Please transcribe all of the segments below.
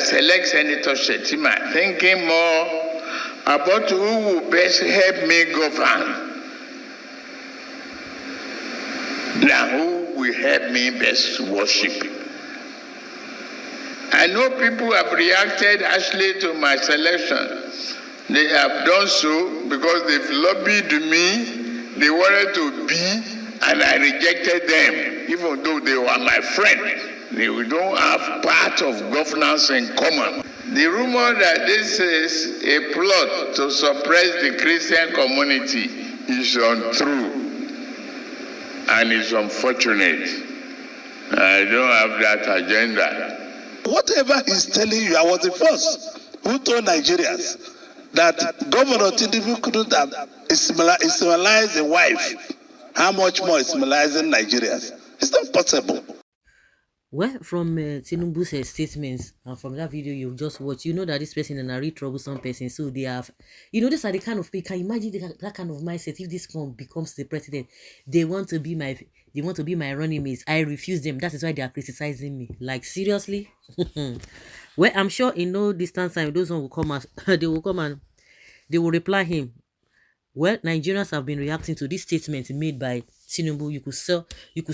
select Senator Shettima, thinking more about who will best help me govern than who will help me best worship. I know people have reacted harshly to my selection. They have done so because they've lobbied me, they wanted to be, and I rejected them, even though they were my friends. They don't have part of governance in common. The rumor that this is a plot to suppress the Christian community is untrue and is unfortunate. I don't have that agenda. Whatever he's telling you, I was the first who told Nigerians that Governor Tinubu couldn't have Ismailized a wife. How much more Ismailizing Nigerians? It's not possible. Well, from Tinubu's statements and from that video you've just watched, you know that this person is a really troublesome person. So they have, these are the kind of people. Can you imagine that kind of mindset? If this one becomes the president, they want to be my running mates. I refuse them. That is why they are criticizing me. Like, seriously? Well, I'm sure in no distance time, those one will come and they will reply him. Well, Nigerians have been reacting to this statement made by Tinubu. You could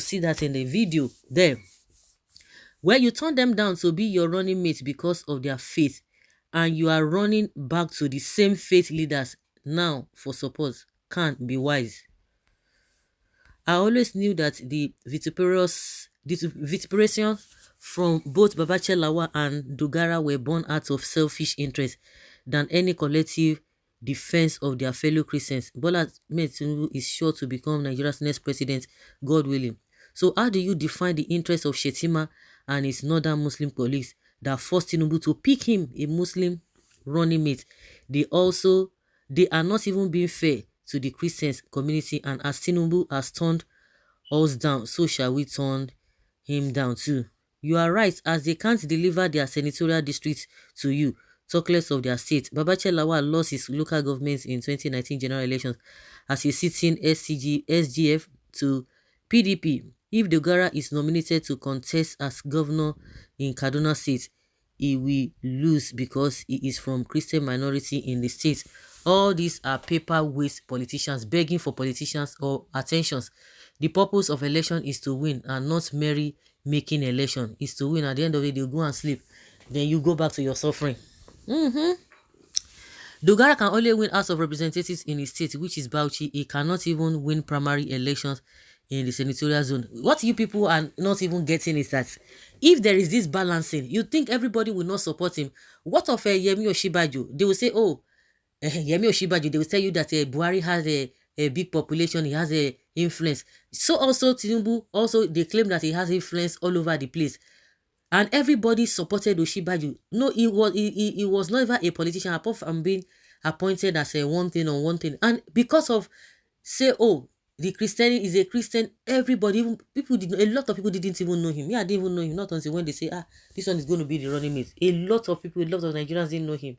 see that in the video there. Well, you turn them down to be your running mates because of their faith, and you are running back to the same faith leaders now for support. Can't be wise. I always knew that the vituperation from both Babachir and Dogara were born out of selfish interest than any collective defense of their fellow Christians. Bola Tinubu is sure to become Nigeria's next president, God willing. So how do you define the interest of Shettima and his northern Muslim colleagues that forced Tinubu to pick him, a Muslim running mate? They are not even being fair to the Christian community, and as Tinubu has turned us down, so shall we turn him down too. You are right, as they can't deliver their senatorial districts to you, talk less of their state. Babachir lost his local government in 2019 general elections as a sitting SGF to PDP. If Dogara is nominated to contest as governor in Kaduna State, he will lose because he is from Christian minority in the state. All these are paperweight politicians begging for politicians or attentions. The purpose of election is to win and not merely making election. Is to win. At the end of the day, you go and sleep. Then you go back to your suffering. Dogara can only win House of Representatives in his state, which is Babachir. He cannot even win primary elections in the senatorial zone. What you people are not even getting is that if there is this balancing, you think everybody will not support him. What of Yemi Osinbajo? They will say, oh, Yemi Osinbajo, they will tell you that Buhari has a big population, he has a influence. So also Tinubu, also they claim that he has influence all over the place. And everybody supported Osinbajo. No, he was never a politician apart from being appointed as a one thing on one thing. And because of, say, oh, the Christian is a Christian, everybody, even people a lot of people didn't even know him. Yeah, I didn't even know him, not until when they say, this one is going to be the running mate. A lot of Nigerians didn't know him.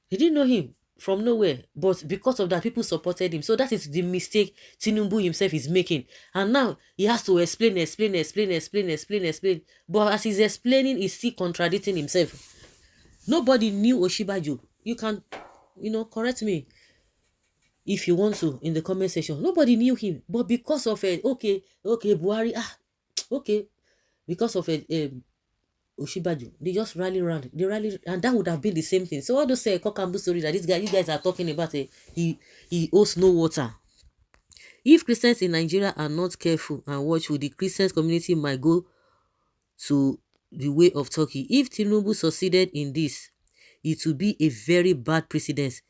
They didn't know him from nowhere, but because of that, people supported him. So that is the mistake Tinubu himself is making. And now he has to explain. But as he's explaining, he's still contradicting himself. Nobody knew Osinbajo. You can, correct me if you want to in the comment section. Nobody knew him, but because of Buhari, because of Osinbajo, they just rally around. They rally, and that would have been the same thing. So all those Kokambu stories that you guys are talking about, he owes no water. If Christians in Nigeria are not careful and watchful, the Christian community might go to the way of Turkey. If Tinubu succeeded in this, it will be a very bad precedent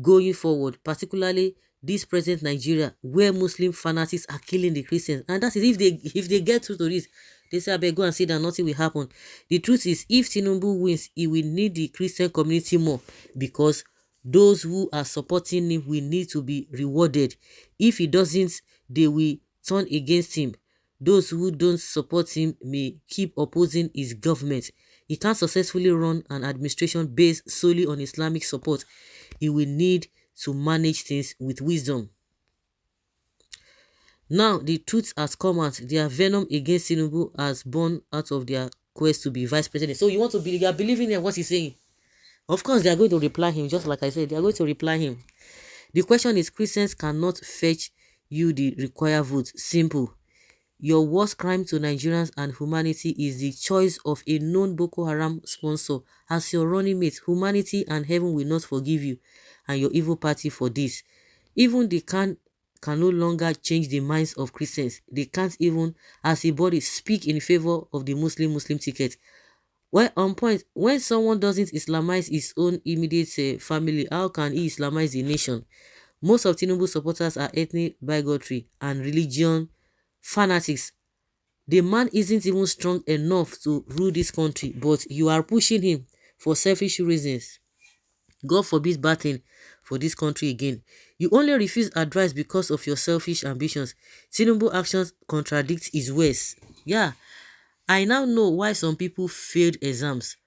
going forward, particularly this present Nigeria, where Muslim fanatics are killing the Christians. And that is if they get through to this, they say, I beg, go and see that nothing will happen. The truth is, if Tinubu wins, he will need the Christian community more, because those who are supporting him will need to be rewarded. If he doesn't, they will turn against him. Those who don't support him may keep opposing his government. He can't successfully run an administration based solely on Islamic support. He will need to manage things with wisdom. Now, the truth has come out. Their venom against Tinubu has born out of their quest to be vice president. So you want to believe, you are believing in what he's saying. Of course, they are going to reply him, just like I said, they are going to reply him. The question is, Christians cannot fetch you the required votes. Simple. Your worst crime to Nigerians and humanity is the choice of a known Boko Haram sponsor as your running mate. Humanity and heaven will not forgive you and your evil party for this. Even they can no longer change the minds of Christians. They can't even, as a body, speak in favor of the Muslim ticket. Well, on point, when someone doesn't Islamize his own immediate family, how can he Islamize the nation? Most of Tinubu supporters are ethnic bigotry and religion fanatics. The man isn't even strong enough to rule this country, but you are pushing him for selfish reasons. God forbid bad thing for this country again. You only refuse advice because of your selfish ambitions. Tinubu actions contradict his words. Yeah, I now know why some people failed exams.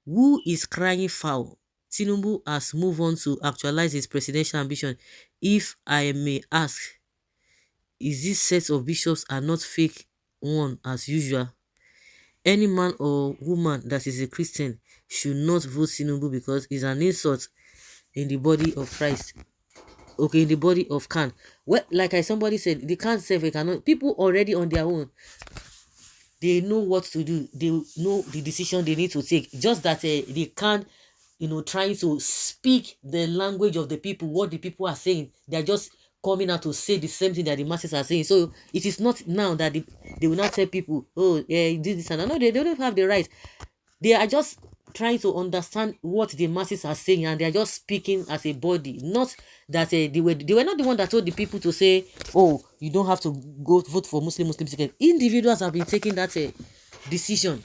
Who is crying foul? Tinubu has moved on to actualize his presidential ambition. If I may ask, is this set of bishops are not fake one as usual? Any man or woman that is a Christian should not vote Tinubu because it's an insult in the body of Christ. Okay, in the body of Khan. Well, like somebody said, they can't say they cannot. People already on their own, they know what to do. They know the decision they need to take. Just that they can't, trying to speak the language of the people, what the people are saying. They're just coming out to say the same thing that the masses are saying. So it is not now that they will not tell people, oh, yeah, this and that. No, they don't have the right. They are just trying to understand what the masses are saying, and they are just speaking as a body. Not that they were not the one that told the people to say, oh, you don't have to go vote for Muslim ticket. Individuals have been taking that decision.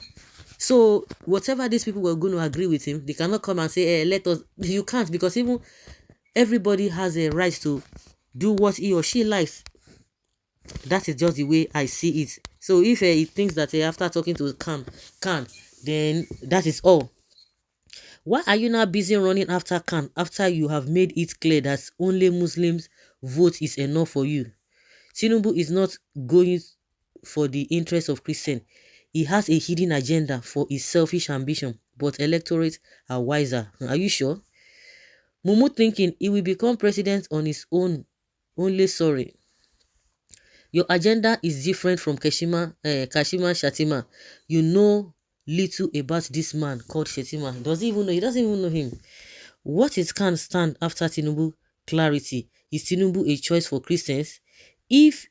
So whatever these people were going to agree with him, they cannot come and say, let us. You can't, because even everybody has a right to do what he or she likes. That is just the way I see it. So if he thinks that after talking to Khan, then that is all. Why are you now busy running after Khan after you have made it clear that only Muslims vote is enough for you? Tinubu is not going for the interest of Christians. He has a hidden agenda for his selfish ambition, but electorates are wiser. Are you sure? Mumu thinking he will become president on his own. Only sorry. Your agenda is different from Kashima Shatima. You know little about this man called Shetima. He doesn't even know him. What is can stand after Tinubu clarity? Is Tinubu a choice for Christians? If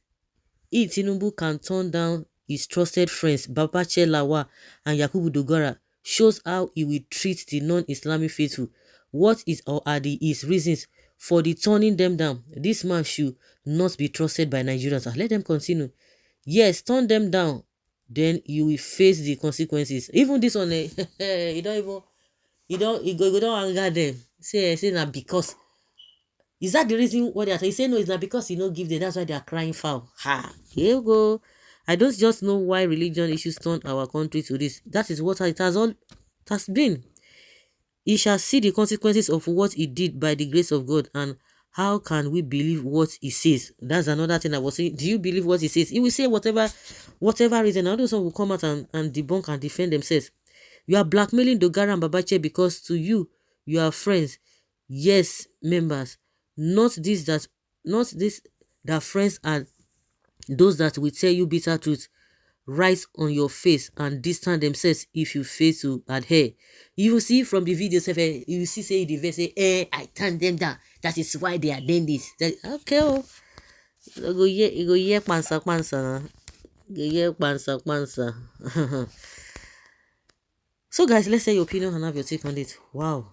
Tinubu can turn down his trusted friends Babachir and Yakubu Dogara, shows how he will treat the non-Islamic faithful. What is or are his reasons for the turning them down? This man should not be trusted by Nigerians. Let them continue. Yes, turn them down, then you will face the consequences. Even this one, you don't anger them. Say na because. Is that the reason why they are saying? He say no, it's not because he no give them. That's why they are crying foul. Ha! Here you go. I don't just know why religion issues turn our country to this. That is what it has been. He shall see the consequences of what he did by the grace of God. And how can we believe what he says? That's another thing I was saying. Do you believe what he says? He will say whatever reason. All those will come out and debunk and defend themselves. You are blackmailing Dogara and Babachir because to you are friends. Yes, members. Not this that friends are those that will tell you bitter truth right on your face and distance themselves if you fail to adhere. You will see from the video, you will see the verse say, I turn them down. That is why they are doing this. Okay, oh. Go ye pansa. So guys, let's say your opinion and have your take on it. Wow.